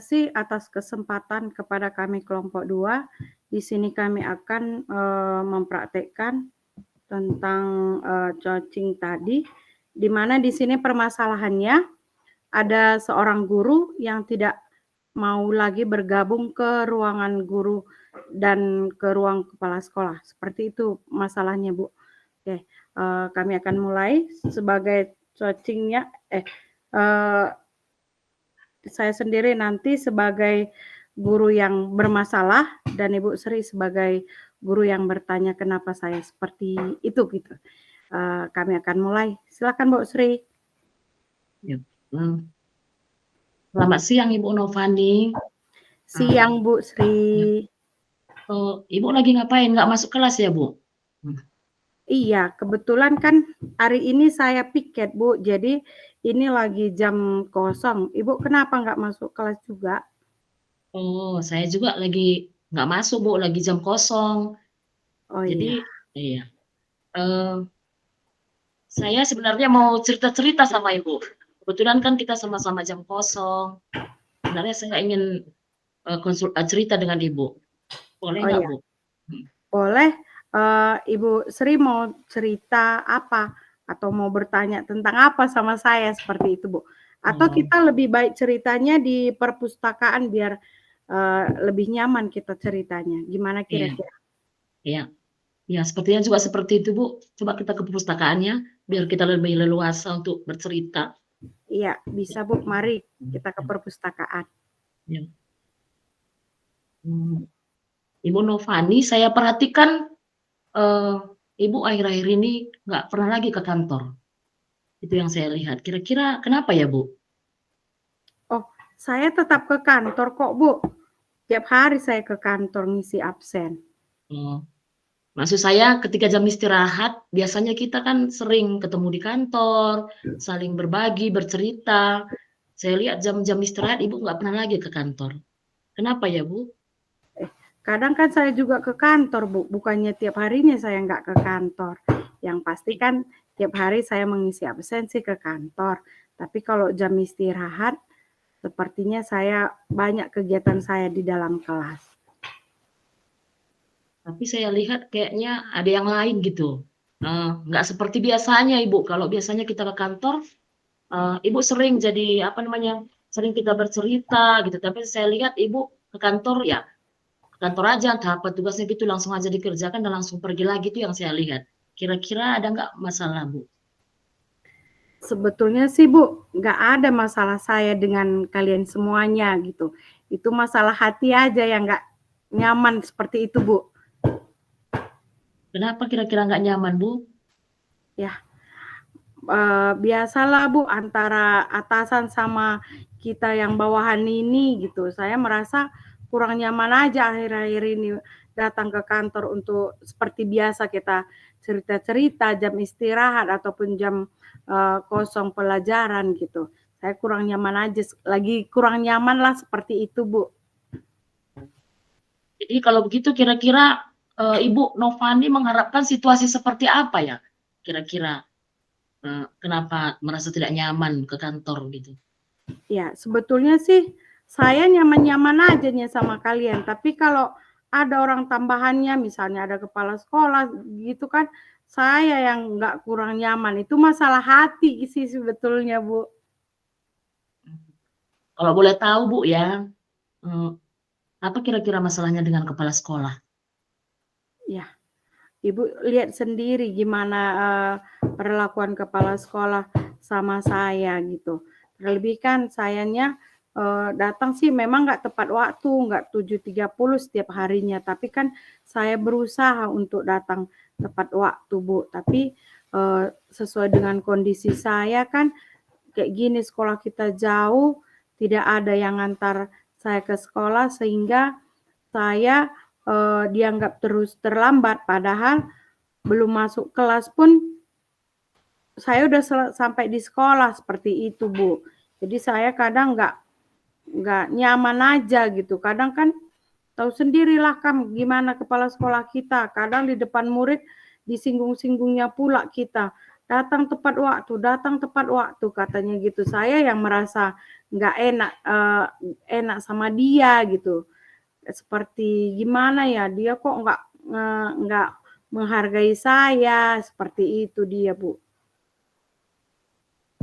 Kasih atas kesempatan kepada kami kelompok 2. Di sini kami akan mempraktekkan tentang coaching tadi, di mana di sini permasalahannya ada seorang guru yang tidak mau lagi bergabung ke ruangan guru dan ke ruang kepala sekolah. Seperti itu masalahnya, Bu. Oke, kami akan mulai sebagai coachingnya. Saya sendiri nanti sebagai guru yang bermasalah dan Ibu Sri sebagai guru yang bertanya kenapa saya seperti itu gitu. Kami akan mulai. Silakan Bu Sri. Ya. Selamat siang Ibu Novani. Siang Bu Sri. Ibu lagi ngapain? Nggak masuk kelas ya Bu? Iya, kebetulan kan hari ini saya piket Bu, jadi ini lagi jam kosong. Ibu kenapa nggak masuk kelas juga? Oh, saya juga lagi nggak masuk Bu, lagi jam kosong. Oh iya. Jadi, iya. Saya sebenarnya mau cerita-cerita sama Ibu. Kebetulan kan kita sama-sama jam kosong. Sebenarnya saya ingin cerita dengan Ibu. Boleh Oh nggak iya. Bu? Boleh. Ibu Sri mau cerita apa? Atau mau bertanya tentang apa sama saya seperti itu, Bu? Atau kita lebih baik ceritanya di perpustakaan biar lebih nyaman kita ceritanya. Gimana kira-kira? Iya. Ya, sepertinya juga seperti itu Bu. Coba kita ke perpustakaannya biar kita lebih leluasa untuk bercerita. Iya, bisa Bu. Mari kita ke perpustakaan. Ya. Ibu Novani, saya perhatikan Ibu akhir-akhir ini nggak pernah lagi ke kantor. Itu yang saya lihat. Kira-kira kenapa ya Bu? Oh, saya tetap ke kantor kok Bu. Tiap hari saya ke kantor ngisi absen. Maksud saya ketika jam istirahat, biasanya kita kan sering ketemu di kantor, saling berbagi, bercerita. Saya lihat jam-jam istirahat Ibu nggak pernah lagi ke kantor. Kenapa ya Bu? Kadang kan saya juga ke kantor, Bu. Bukannya tiap harinya saya nggak ke kantor. Yang pasti kan tiap hari saya mengisi absensi ke kantor. Tapi kalau jam istirahat, sepertinya saya banyak kegiatan saya di dalam kelas. Tapi saya lihat kayaknya ada yang lain gitu. Nggak seperti biasanya Ibu. Kalau biasanya kita ke kantor, Ibu sering jadi apa namanya, sering kita bercerita gitu. Tapi saya lihat Ibu ke kantor ya, ke kantor aja, tahap tugasnya gitu langsung aja dikerjakan dan langsung pergi lagi itu yang saya lihat. Kira-kira ada nggak masalah Bu? Sebetulnya sih Bu, nggak ada masalah saya dengan kalian semuanya gitu. Itu masalah hati aja yang nggak nyaman seperti itu Bu. Kenapa kira-kira nggak nyaman Bu? Ya, biasalah Bu antara atasan sama kita yang bawahan ini gitu. Saya merasa kurang nyaman aja akhir-akhir ini datang ke kantor untuk seperti biasa kita cerita-cerita jam istirahat ataupun jam kosong pelajaran gitu. Saya kurang nyaman aja, lagi kurang nyaman lah seperti itu Bu. Jadi kalau begitu kira-kira Ibu Novani mengharapkan situasi seperti apa ya? Kira-kira kenapa merasa tidak nyaman ke kantor gitu? Ya, sebetulnya sih saya nyaman-nyaman aja nih sama kalian. Tapi kalau ada orang tambahannya, misalnya ada kepala sekolah gitu kan, saya yang nggak kurang nyaman. Itu masalah hati sih sebetulnya, Bu. Kalau boleh tahu Bu ya, apa kira-kira masalahnya dengan kepala sekolah? Ya, Ibu lihat sendiri gimana perlakuan kepala sekolah sama saya gitu. Terlebih kan sayanya datang sih memang nggak tepat waktu, nggak 7.30 setiap harinya. Tapi kan saya berusaha untuk datang tepat waktu, Bu. Tapi sesuai dengan kondisi saya kan kayak gini, sekolah kita jauh, tidak ada yang ngantar saya ke sekolah sehingga saya dianggap terus terlambat. Padahal belum masuk kelas pun saya udah sampai di sekolah seperti itu Bu. Jadi saya kadang nggak nyaman aja gitu. Kadang kan tahu sendirilah kan gimana kepala sekolah kita. Kadang di depan murid disinggung-singgungnya pula kita. datang tepat waktu katanya gitu. Saya yang merasa nggak enak sama dia gitu. Seperti gimana ya, dia kok nggak menghargai saya, seperti itu dia, Bu.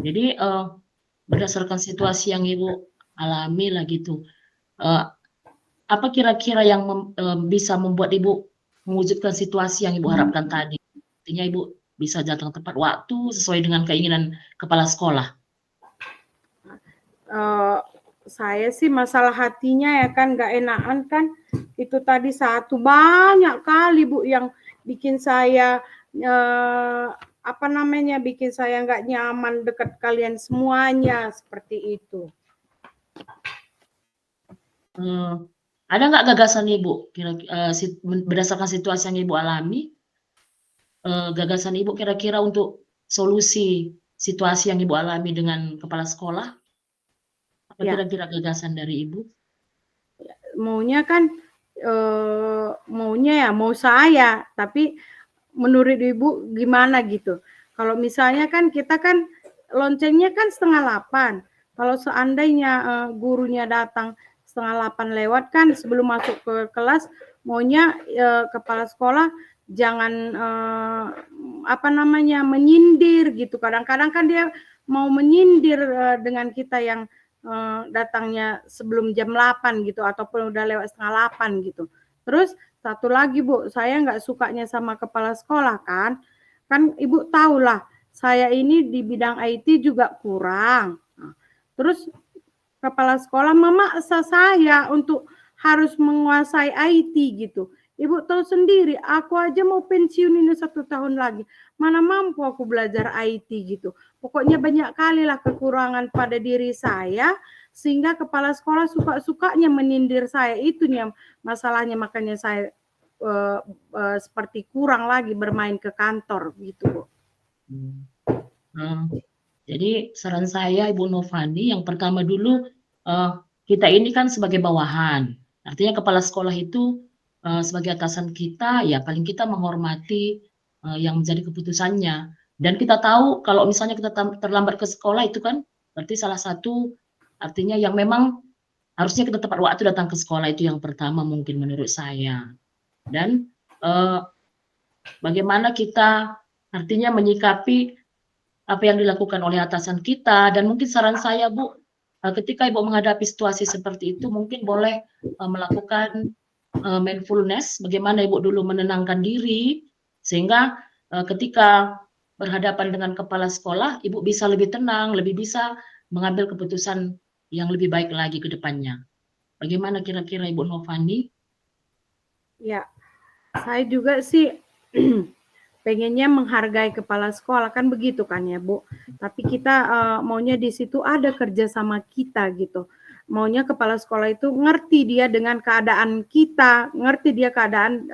Jadi berdasarkan situasi yang Ibu alami lah gitu. Eh, apa kira-kira yang bisa membuat Ibu mewujudkan situasi yang Ibu harapkan tadi? Artinya Ibu bisa datang tepat waktu sesuai dengan keinginan kepala sekolah. Saya sih masalah hatinya ya kan nggak enakan kan, itu tadi satu, banyak kali Bu yang bikin saya bikin saya nggak nyaman dekat kalian semuanya, seperti itu. Ada nggak gagasan Ibu berdasarkan situasi yang Ibu alami, gagasan Ibu kira-kira untuk solusi situasi yang Ibu alami dengan kepala sekolah? Apa Ya. kira-kira gagasan dari Ibu? Maunya kan mau saya, tapi menurut Ibu gimana gitu. Kalau misalnya kan kita kan loncengnya kan 7:30. Kalau seandainya gurunya datang 7:30 lewat kan, sebelum masuk ke kelas maunya kepala sekolah jangan menyindir gitu. Kadang-kadang kan dia mau menyindir dengan kita yang datangnya sebelum jam 8 gitu, ataupun udah lewat 7:30 gitu. Terus satu lagi Bu, saya nggak sukanya sama kepala sekolah kan Ibu tahu lah, saya ini di bidang IT juga kurang. Nah, terus kepala sekolah memaksa saya untuk harus menguasai IT gitu. Ibu tahu sendiri, aku aja mau pensiun ini 1 tahun lagi. Mana mampu aku belajar IT gitu. Pokoknya banyak kali lah kekurangan pada diri saya, sehingga kepala sekolah suka-sukanya menindir saya. Itu nih masalahnya, makanya saya seperti kurang lagi bermain ke kantor gitu. Jadi saran saya Ibu Novani, yang pertama dulu kita ini kan sebagai bawahan. Artinya kepala sekolah itu sebagai atasan kita, ya paling kita menghormati yang menjadi keputusannya. Dan kita tahu kalau misalnya kita terlambat ke sekolah itu kan berarti salah satu artinya yang memang harusnya kita tepat waktu datang ke sekolah, itu yang pertama mungkin menurut saya. Dan bagaimana kita artinya menyikapi apa yang dilakukan oleh atasan kita. Dan mungkin saran saya Bu, ketika Ibu menghadapi situasi seperti itu, mungkin boleh melakukan mindfulness, bagaimana Ibu dulu menenangkan diri, sehingga ketika berhadapan dengan kepala sekolah, Ibu bisa lebih tenang, lebih bisa mengambil keputusan yang lebih baik lagi ke depannya. Bagaimana kira-kira Ibu Novani? Ya, saya juga sih pengennya menghargai kepala sekolah kan begitu kan ya Bu. Tapi kita maunya di situ ada kerja sama kita gitu. Maunya kepala sekolah itu ngerti dia dengan keadaan kita, ngerti dia keadaan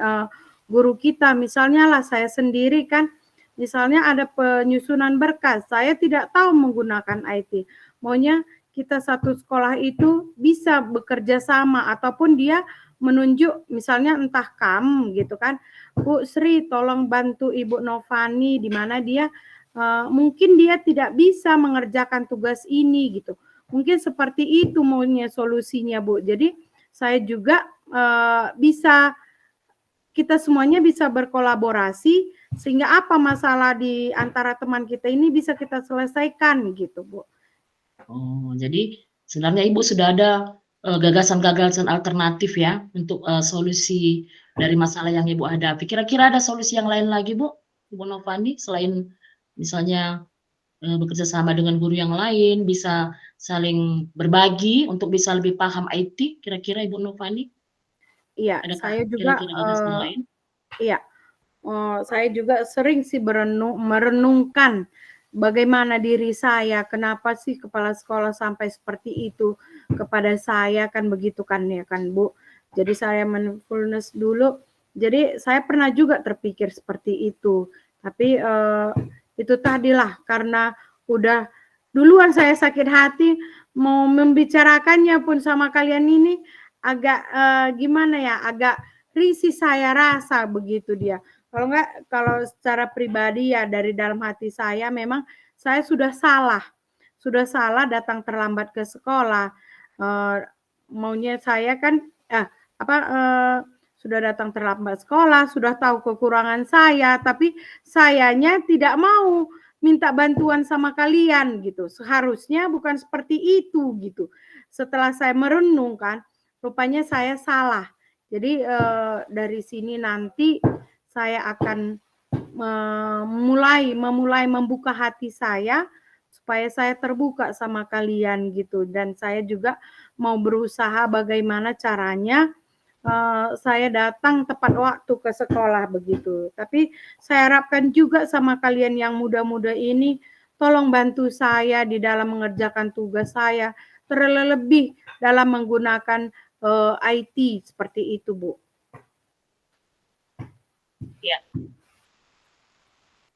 guru kita. Misalnya lah saya sendiri kan, misalnya ada penyusunan berkas, saya tidak tahu menggunakan IT. Maunya kita satu sekolah itu bisa bekerja sama, ataupun dia menunjuk misalnya entah gitu kan, Bu Sri tolong bantu Ibu Novani di mana dia mungkin dia tidak bisa mengerjakan tugas ini gitu. Mungkin seperti itu maunya solusinya Bu. Jadi saya juga kita semuanya bisa berkolaborasi, sehingga apa masalah di antara teman kita ini bisa kita selesaikan gitu Bu. Oh, jadi sebenarnya Ibu sudah ada gagasan-gagasan alternatif ya untuk solusi dari masalah yang Ibu hadapi. Kira-kira ada solusi yang lain lagi Bu, Ibu Novani, selain misalnya bekerja sama dengan guru yang lain, bisa saling berbagi untuk bisa lebih paham IT, kira-kira Ibu Novani? Iya, Adakah saya juga kira-kira gagasan lain? iya. Saya juga sering sih merenungkan bagaimana diri saya, kenapa sih kepala sekolah sampai seperti itu kepada saya, kan begitu kan ya kan Bu. Jadi saya mindfulness dulu, jadi saya pernah juga terpikir seperti itu. Tapi itu tadilah, karena udah duluan saya sakit hati, mau membicarakannya pun sama kalian ini agak gimana ya, agak risih saya rasa begitu dia. Kalau enggak, kalau secara pribadi ya dari dalam hati saya memang saya sudah salah datang terlambat ke sekolah. Maunya saya kan sudah datang terlambat sekolah, sudah tahu kekurangan saya, tapi sayanya tidak mau minta bantuan sama kalian gitu. Seharusnya bukan seperti itu gitu. Setelah saya merenung kan, rupanya saya salah. Jadi dari sini nanti saya akan memulai membuka hati saya supaya saya terbuka sama kalian gitu, dan saya juga mau berusaha bagaimana caranya saya datang tepat waktu ke sekolah begitu. Tapi saya harapkan juga sama kalian yang muda-muda ini, tolong bantu saya di dalam mengerjakan tugas saya, terlebih dalam menggunakan IT seperti itu, Bu. Ya.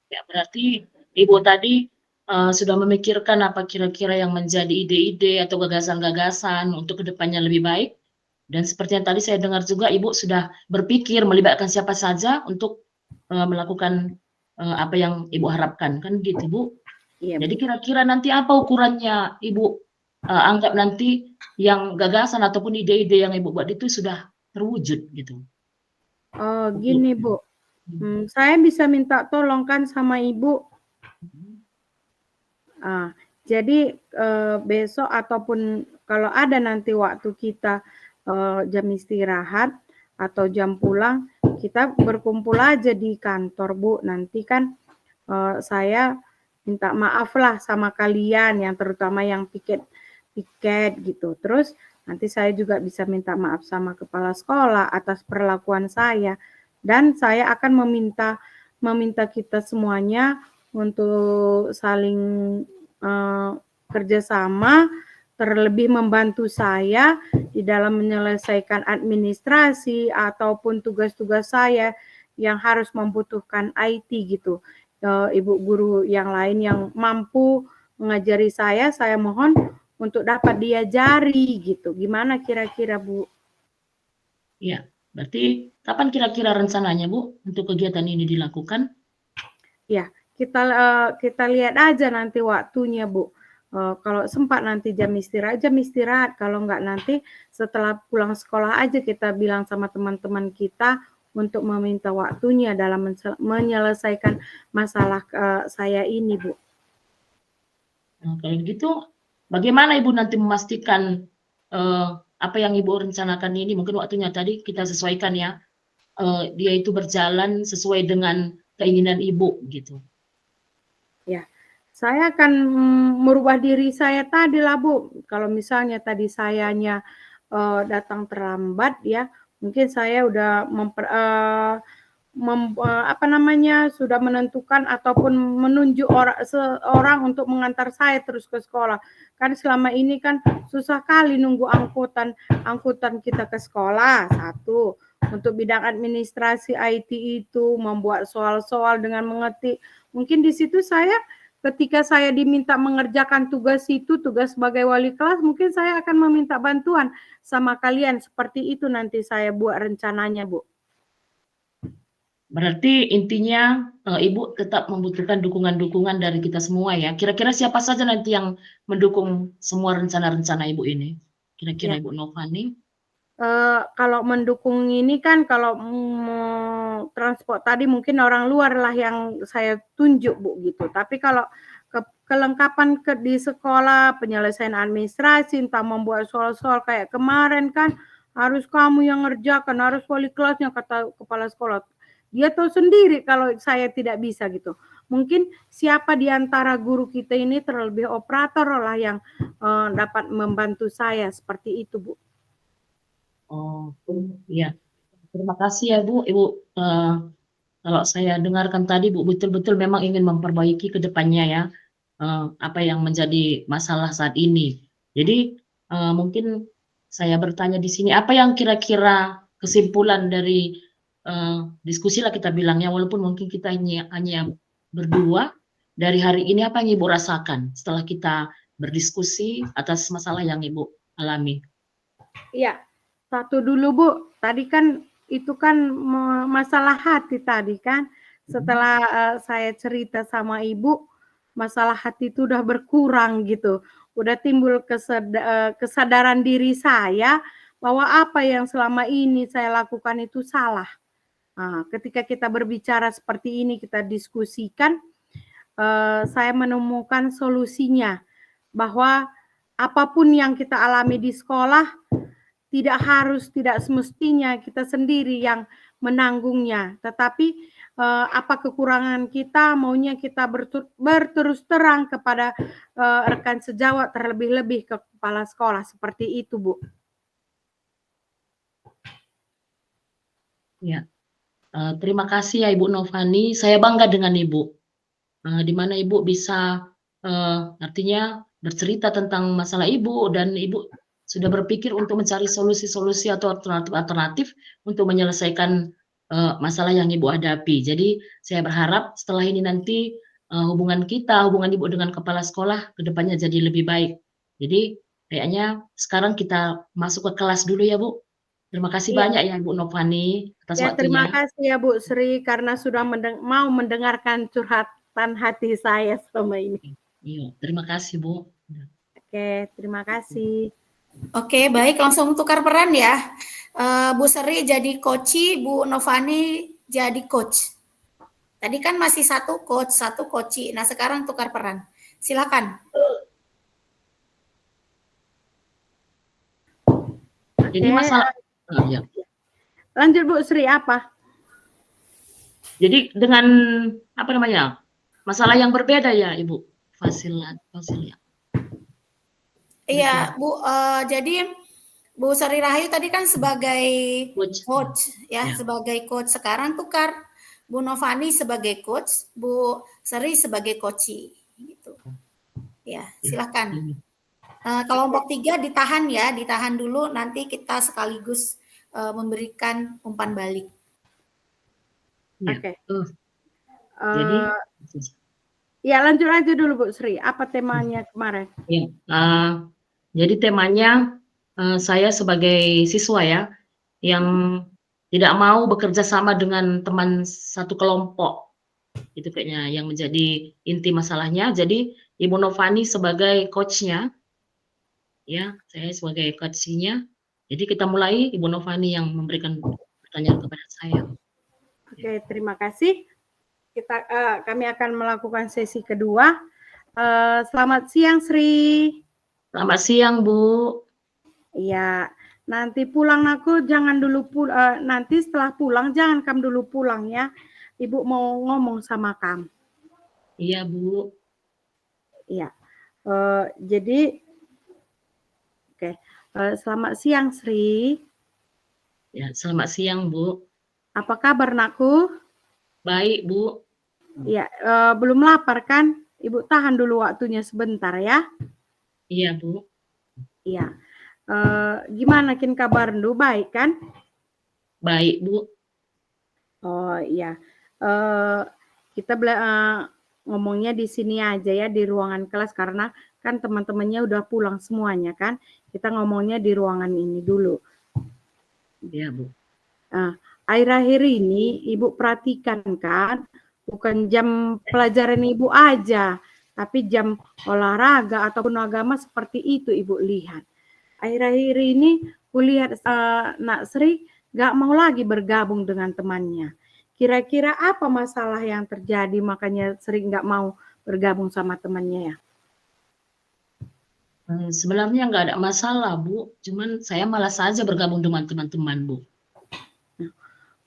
Ya, berarti Ibu tadi sudah memikirkan apa kira-kira yang menjadi ide-ide atau gagasan-gagasan untuk kedepannya lebih baik. Dan seperti yang tadi saya dengar juga, Ibu sudah berpikir melibatkan siapa saja untuk melakukan apa yang Ibu harapkan, kan gitu, Bu? Iya, Jadi Bu. kira-kira nanti apa ukurannya Ibu anggap nanti yang gagasan ataupun ide-ide yang Ibu buat itu sudah terwujud gitu? Oh, gini, Bu. Saya bisa minta tolong kan sama Ibu. Jadi besok ataupun kalau ada nanti waktu kita jam istirahat atau jam pulang, kita berkumpul aja di kantor, Bu. Nanti kan saya minta maaf lah sama kalian, yang terutama yang piket gitu. Terus nanti saya juga bisa minta maaf sama kepala sekolah atas perlakuan saya, dan saya akan meminta kita semuanya untuk saling kerjasama, terlebih membantu saya di dalam menyelesaikan administrasi ataupun tugas-tugas saya yang harus membutuhkan IT gitu. Ibu guru yang lain yang mampu mengajari saya mohon untuk dapat diajari gitu. Gimana kira-kira, Bu? Iya, berarti kapan kira-kira rencananya, Bu, untuk kegiatan ini dilakukan? Ya, kita lihat aja nanti waktunya, Bu. Kalau sempat nanti jam istirahat, kalau enggak nanti setelah pulang sekolah aja kita bilang sama teman-teman kita untuk meminta waktunya dalam menyelesaikan masalah saya ini, Bu. Nah, kalau begitu, bagaimana Ibu nanti memastikan apa yang Ibu rencanakan ini, mungkin waktunya tadi kita sesuaikan ya, dia itu berjalan sesuai dengan keinginan Ibu gitu. Ya, saya akan merubah diri saya tadi lah, Bu. Kalau misalnya tadi sayanya datang terlambat ya, mungkin saya udah sudah menentukan ataupun menunjuk seorang untuk mengantar saya terus ke sekolah. Kan selama ini kan susah kali nunggu angkutan kita ke sekolah. Satu, untuk bidang administrasi IT itu membuat soal-soal dengan mengetik. Mungkin di situ saya ketika saya diminta mengerjakan tugas itu, tugas sebagai wali kelas, mungkin saya akan meminta bantuan sama kalian. Seperti itu nanti saya buat rencananya, Bu. Berarti intinya Ibu tetap membutuhkan dukungan-dukungan dari kita semua ya. Kira-kira siapa saja nanti yang mendukung semua rencana-rencana Ibu ini? Kira-kira Ya. Ibu Novani? Kalau mendukung ini kan kalau transport tadi mungkin orang luar lah yang saya tunjuk, Bu, gitu. Tapi kalau kelengkapan di sekolah, penyelesaian administrasi, entah membuat soal-soal kayak kemarin kan harus kamu yang ngerjakan, harus wali kelasnya, kata kepala sekolah. Dia tahu sendiri kalau saya tidak bisa gitu. Mungkin siapa di antara guru kita ini terlebih operator lah yang dapat membantu saya seperti itu, Bu. Oh, iya. Terima kasih ya Bu. Ibu, kalau saya dengarkan tadi Bu betul-betul memang ingin memperbaiki ke depannya ya apa yang menjadi masalah saat ini. Jadi mungkin saya bertanya di sini, apa yang kira-kira kesimpulan dari diskusi lah kita bilangnya, walaupun mungkin kita hanya berdua dari hari ini, apa yang Ibu rasakan setelah kita berdiskusi atas masalah yang Ibu alami? Iya, satu dulu, Bu. Tadi kan itu kan masalah hati tadi kan. Setelah saya cerita sama Ibu, masalah hati itu udah berkurang gitu. Udah timbul kesadaran diri saya bahwa apa yang selama ini saya lakukan itu salah. Nah, ketika kita berbicara seperti ini, kita diskusikan, saya menemukan solusinya bahwa apapun yang kita alami di sekolah tidak semestinya kita sendiri yang menanggungnya, tetapi apa kekurangan kita, maunya kita berterus terang kepada rekan sejawat, terlebih-lebih ke kepala sekolah, seperti itu, Bu. Ya, terima kasih ya Ibu Novani. Saya bangga dengan Ibu, di mana Ibu bisa artinya bercerita tentang masalah Ibu, dan Ibu sudah berpikir untuk mencari solusi-solusi atau alternatif untuk menyelesaikan masalah yang Ibu hadapi. Jadi saya berharap setelah ini nanti hubungan Ibu dengan kepala sekolah ke depannya jadi lebih baik. Jadi kayaknya sekarang kita masuk ke kelas dulu ya Bu. Terima kasih Iya. banyak ya Bu Novani atas Ya, terima waktunya. kasih ya Bu Sri karena sudah mau mendengarkan curhatan hati saya selama ini. Iya, terima kasih Bu. Oke, terima kasih. Oke, baik, langsung tukar peran ya. Bu Sri jadi coach, Bu Novani jadi coach. Tadi kan masih satu coach, satu coach. Nah, sekarang tukar peran. Silakan. Jadi masalah ya. Lanjut Bu Sri, apa? Jadi dengan apa namanya? Masalah yang berbeda ya, Ibu. Fasilia. Iya, Bu. Jadi Bu Sri Rahayu tadi kan sebagai coach ya, sebagai coach. Sekarang tukar Bu Novani sebagai coach, Bu Sri sebagai coach gitu. Ya, silakan. Kelompok 3 ditahan ya, ditahan dulu, nanti kita sekaligus memberikan umpan balik. Oke. Jadi ya lanjut aja dulu Bu Sri, apa temanya kemarin? Ya, jadi temanya saya sebagai siswa ya, yang tidak mau bekerja sama dengan teman satu kelompok, itu kayaknya yang menjadi inti masalahnya. Jadi Ibu Novani sebagai coachnya, ya saya sebagai coachnya. Jadi kita mulai, Ibu Novani yang memberikan pertanyaan kepada saya. Oke, terima kasih. Kami akan melakukan sesi kedua. Selamat siang Sri. Selamat siang Bu. Iya, nanti pulang aku jangan dulu nanti setelah pulang jangan kamu dulu pulang ya. Ibu mau ngomong sama kamu. Iya Bu. Iya. Jadi oke. Selamat siang Sri. Ya, selamat siang Bu. Apa kabar nakku? Baik Bu. Iya, belum lapar kan? Ibu tahan dulu waktunya sebentar ya. Iya Bu. Iya. Gimana kin kabar Ndu? Baik kan? Baik Bu. Oh iya. Kita ngomongnya di sini aja ya, di ruangan kelas karena kan teman-temannya udah pulang semuanya kan. Kita ngomongnya di ruangan ini dulu. Iya Bu. Akhir-akhir ini Ibu perhatikan kan, bukan jam pelajaran Ibu aja, tapi jam olahraga ataupun agama seperti itu Ibu lihat. Akhir-akhir ini kulihat Nak Sri gak mau lagi bergabung dengan temannya. Kira-kira apa masalah yang terjadi makanya Sri gak mau bergabung sama temannya ya? Sebenarnya nggak ada masalah Bu, cuman saya malas saja bergabung dengan teman-teman Bu.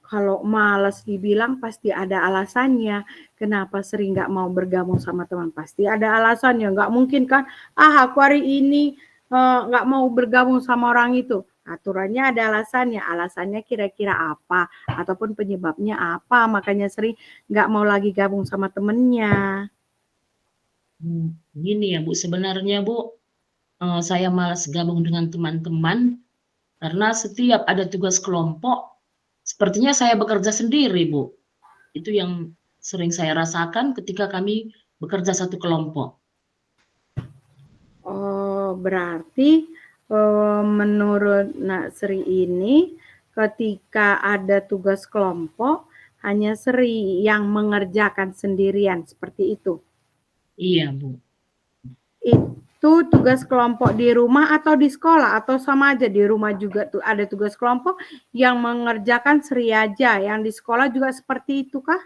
Kalau malas dibilang pasti ada alasannya. Kenapa Sri nggak mau bergabung sama teman? Pasti ada alasannya. Nggak mungkin kan, aku hari ini nggak mau bergabung sama orang itu. Aturannya ada alasannya. Alasannya kira-kira apa? Ataupun penyebabnya apa? Makanya Sri nggak mau lagi gabung sama temennya. Gini ya Bu, sebenarnya Bu, saya malas gabung dengan teman-teman karena setiap ada tugas kelompok, sepertinya saya bekerja sendiri, Bu. Itu yang sering saya rasakan ketika kami bekerja satu kelompok. Oh, berarti menurut Nak Sri ini ketika ada tugas kelompok hanya Sri yang mengerjakan sendirian, seperti itu? Iya, Bu. Itu tugas kelompok di rumah atau di sekolah, atau sama aja di rumah juga tuh ada tugas kelompok yang mengerjakan Sri aja, yang di sekolah juga seperti itu kah?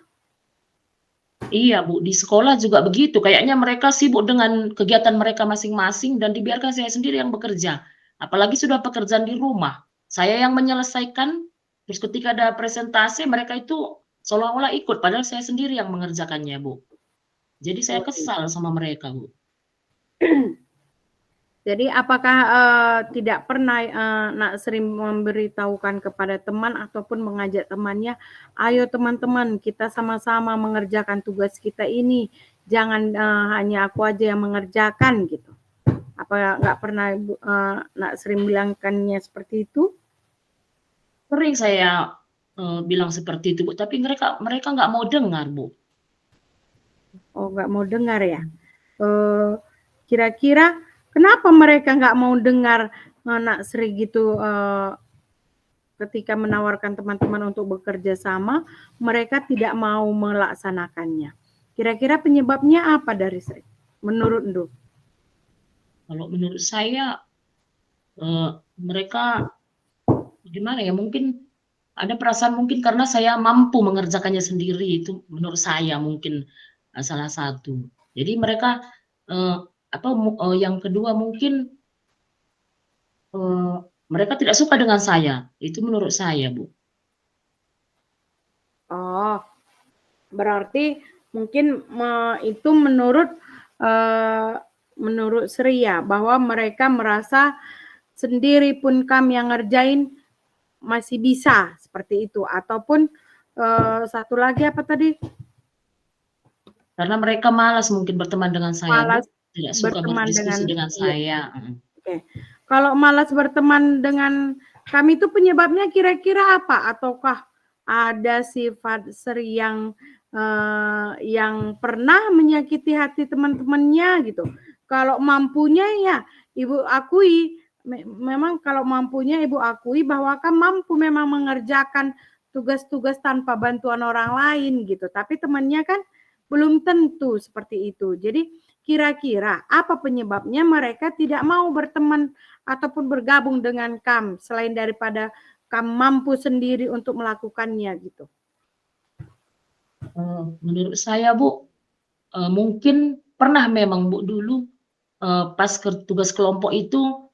Iya, Bu, di sekolah juga begitu. Kayaknya mereka sibuk dengan kegiatan mereka masing-masing dan dibiarkan saya sendiri yang bekerja. Apalagi sudah pekerjaan di rumah. Saya yang menyelesaikan, terus ketika ada presentasi mereka itu seolah-olah ikut, padahal saya sendiri yang mengerjakannya, Bu. Jadi saya Oh, kesal sama mereka, Bu. Jadi apakah tidak pernah Nak Sri memberitahukan kepada teman ataupun mengajak temannya, ayo teman-teman kita sama-sama mengerjakan tugas kita ini, jangan hanya aku aja yang mengerjakan gitu. Apa nggak pernah Nak Sri bilangkannya seperti itu? Sering saya bilang seperti itu, Bu, tapi mereka nggak mau dengar, Bu. Oh, nggak mau dengar ya? Kira-kira kenapa mereka nggak mau dengar Nak Sri gitu ketika menawarkan teman-teman untuk bekerja sama, mereka tidak mau melaksanakannya. Kira-kira penyebabnya apa dari Sri? Menurut Ndu? Kalau menurut saya mereka gimana ya? Mungkin ada perasaan mungkin karena saya mampu mengerjakannya sendiri, itu menurut saya mungkin salah satu. Jadi mereka yang kedua mungkin mereka tidak suka dengan saya. Itu menurut saya, Bu. Oh, berarti mungkin itu menurut Sri ya, bahwa mereka merasa sendiri pun kami yang ngerjain masih bisa seperti itu, ataupun satu lagi apa tadi? Karena mereka malas mungkin berteman dengan saya, Malas Bu. Tidak suka berteman berdiskusi dengan iya. saya. Oke. Kalau malas berteman dengan kami itu penyebabnya kira-kira apa? Ataukah ada sifat Sri yang pernah menyakiti hati teman-temannya gitu? Kalau mampunya ya Ibu akui, memang kalau mampunya Ibu akui bahwa kan mampu memang mengerjakan tugas-tugas tanpa bantuan orang lain gitu. Tapi temannya kan belum tentu seperti itu. Jadi kira-kira apa penyebabnya mereka tidak mau berteman ataupun bergabung dengan KAM selain daripada KAM mampu sendiri untuk melakukannya gitu? Menurut saya, Bu, mungkin pernah memang, Bu, dulu pas tugas kelompok itu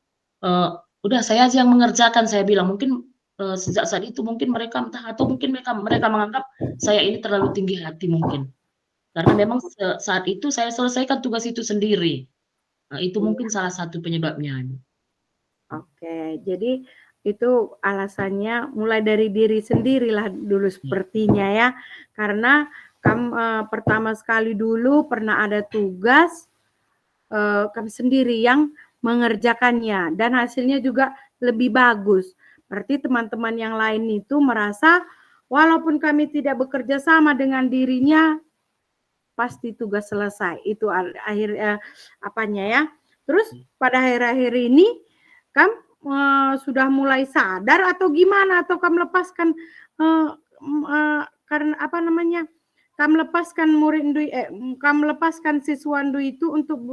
udah saya aja yang mengerjakan, saya bilang. Mungkin sejak saat itu mungkin mereka entah atau mungkin mereka menganggap saya ini terlalu tinggi hati mungkin. Karena memang saat itu saya selesaikan tugas itu sendiri. Nah, itu mungkin salah satu penyebabnya. Oke, jadi itu alasannya mulai dari diri sendirilah dulu sepertinya ya. Karena kamu pertama sekali dulu pernah ada tugas kami sendiri yang mengerjakannya dan hasilnya juga lebih bagus. Berarti teman-teman yang lain itu merasa walaupun kami tidak bekerja sama dengan dirinya, pasti tugas selesai. Itu akhir apanya ya. Terus pada akhir-akhir ini kamu sudah mulai sadar atau gimana? Atau kamu lepaskan karena apa namanya? Kamu lepaskan kamu lepaskan siswa Ndu itu untuk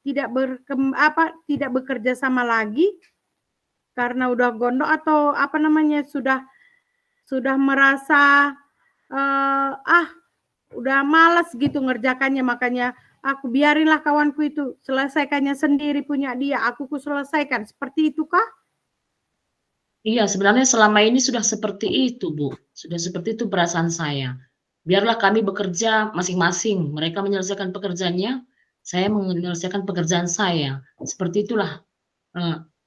tidak bekerja sama lagi karena udah gondok atau apa namanya sudah merasa udah malas gitu ngerjakannya, makanya aku biarinlah kawanku itu selesaikannya sendiri punya dia, aku selesaikan. Seperti itu kah? Iya, sebenarnya selama ini sudah seperti itu, Bu. Sudah seperti itu perasaan saya. Biarlah kami bekerja masing-masing. Mereka menyelesaikan pekerjaannya, saya menyelesaikan pekerjaan saya. Seperti itulah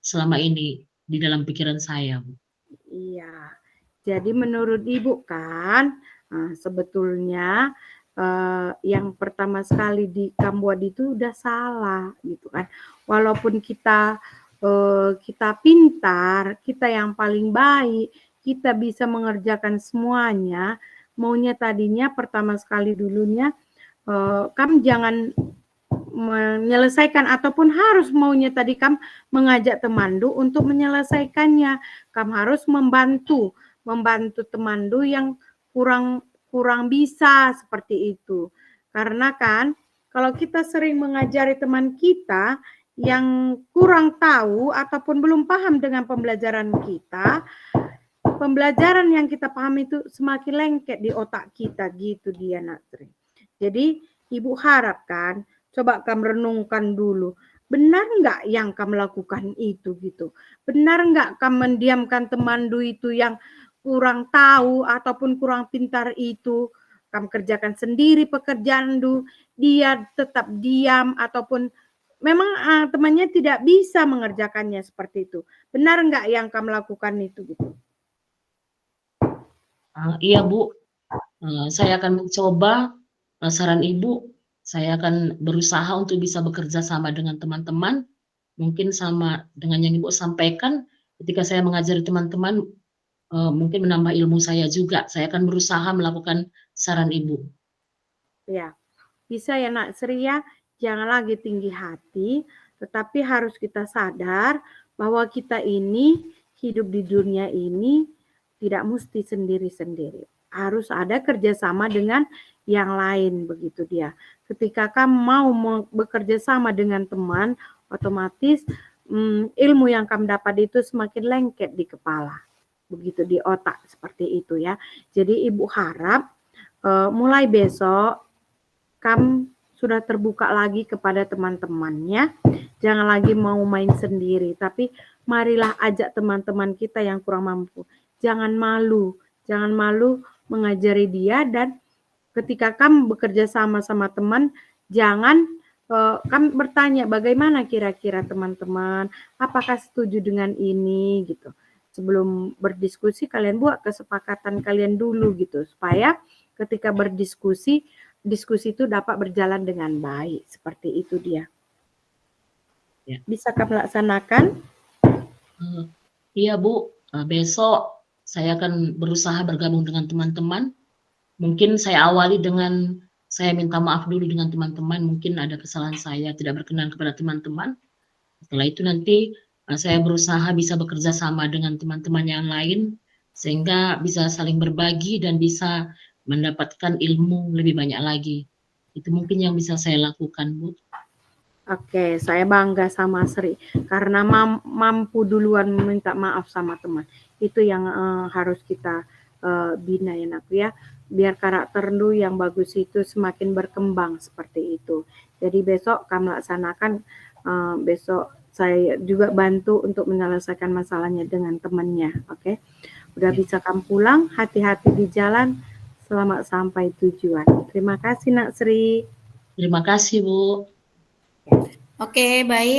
selama ini di dalam pikiran saya, Bu. Iya. Jadi menurut Ibu kan sebetulnya yang pertama sekali kamu buat itu udah salah gitu kan. Walaupun kita pintar, kita yang paling baik, kita bisa mengerjakan semuanya, maunya tadinya pertama sekali dulunya kamu jangan menyelesaikan ataupun harus maunya tadi kam mengajak temandu untuk menyelesaikannya. Kam harus membantu temandu yang kurang bisa seperti itu. Karena kan kalau kita sering mengajari teman kita yang kurang tahu ataupun belum paham dengan pembelajaran kita, pembelajaran yang kita paham itu semakin lengket di otak kita gitu dia Nak Sri. Jadi Ibu harapkan coba kamu renungkan dulu, benar nggak yang kamu lakukan itu gitu? Benar nggak kamu mendiamkan temandu itu yang kurang tahu ataupun kurang pintar itu? Kamu kerjakan sendiri pekerjaan du, dia tetap diam ataupun memang temannya tidak bisa mengerjakannya seperti itu. Benar nggak yang kamu lakukan itu gitu? Iya Bu, saya akan mencoba saran Ibu. Saya akan berusaha untuk bisa bekerja sama dengan teman-teman, mungkin sama dengan yang Ibu sampaikan, ketika saya mengajari teman-teman, mungkin menambah ilmu saya juga. Saya akan berusaha melakukan saran Ibu. Ya, bisa ya Nak Sri ya, jangan lagi tinggi hati, tetapi harus kita sadar bahwa kita ini hidup di dunia ini tidak mesti sendiri-sendiri. Harus ada kerjasama dengan yang lain begitu dia. Ketika kamu mau bekerja sama dengan teman, otomatis ilmu yang kamu dapat itu semakin lengket di kepala, begitu di otak seperti itu ya. Jadi Ibu harap mulai besok kamu sudah terbuka lagi kepada teman-temannya. Jangan lagi mau main sendiri, tapi marilah ajak teman-teman kita yang kurang mampu. Jangan malu mengajari dia, dan ketika kamu bekerja sama teman, jangan kamu bertanya bagaimana kira-kira teman-teman, apakah setuju dengan ini gitu. Sebelum berdiskusi kalian buat kesepakatan kalian dulu gitu, supaya ketika diskusi itu dapat berjalan dengan baik. Seperti itu dia. Ya. Bisa kamu laksanakan? Iya Bu, besok saya akan berusaha bergabung dengan teman-teman. Mungkin saya awali dengan saya minta maaf dulu dengan teman-teman, mungkin ada kesalahan saya tidak berkenan kepada teman-teman. Setelah itu nanti saya berusaha bisa bekerja sama dengan teman-teman yang lain, sehingga bisa saling berbagi dan bisa mendapatkan ilmu lebih banyak lagi. Itu mungkin yang bisa saya lakukan, Bu. Oke, saya bangga sama Sri karena mampu duluan meminta maaf sama teman. Itu yang harus kita bina ya Nak ya. Biar karakter lu yang bagus itu semakin berkembang seperti itu. Jadi besok kamu laksanakan, besok saya juga bantu untuk menyelesaikan masalahnya dengan temannya. Oke, udah bisa kamu pulang, hati-hati di jalan, selamat sampai tujuan. Terima kasih Nak Sri. Terima kasih Bu. Oke, baik.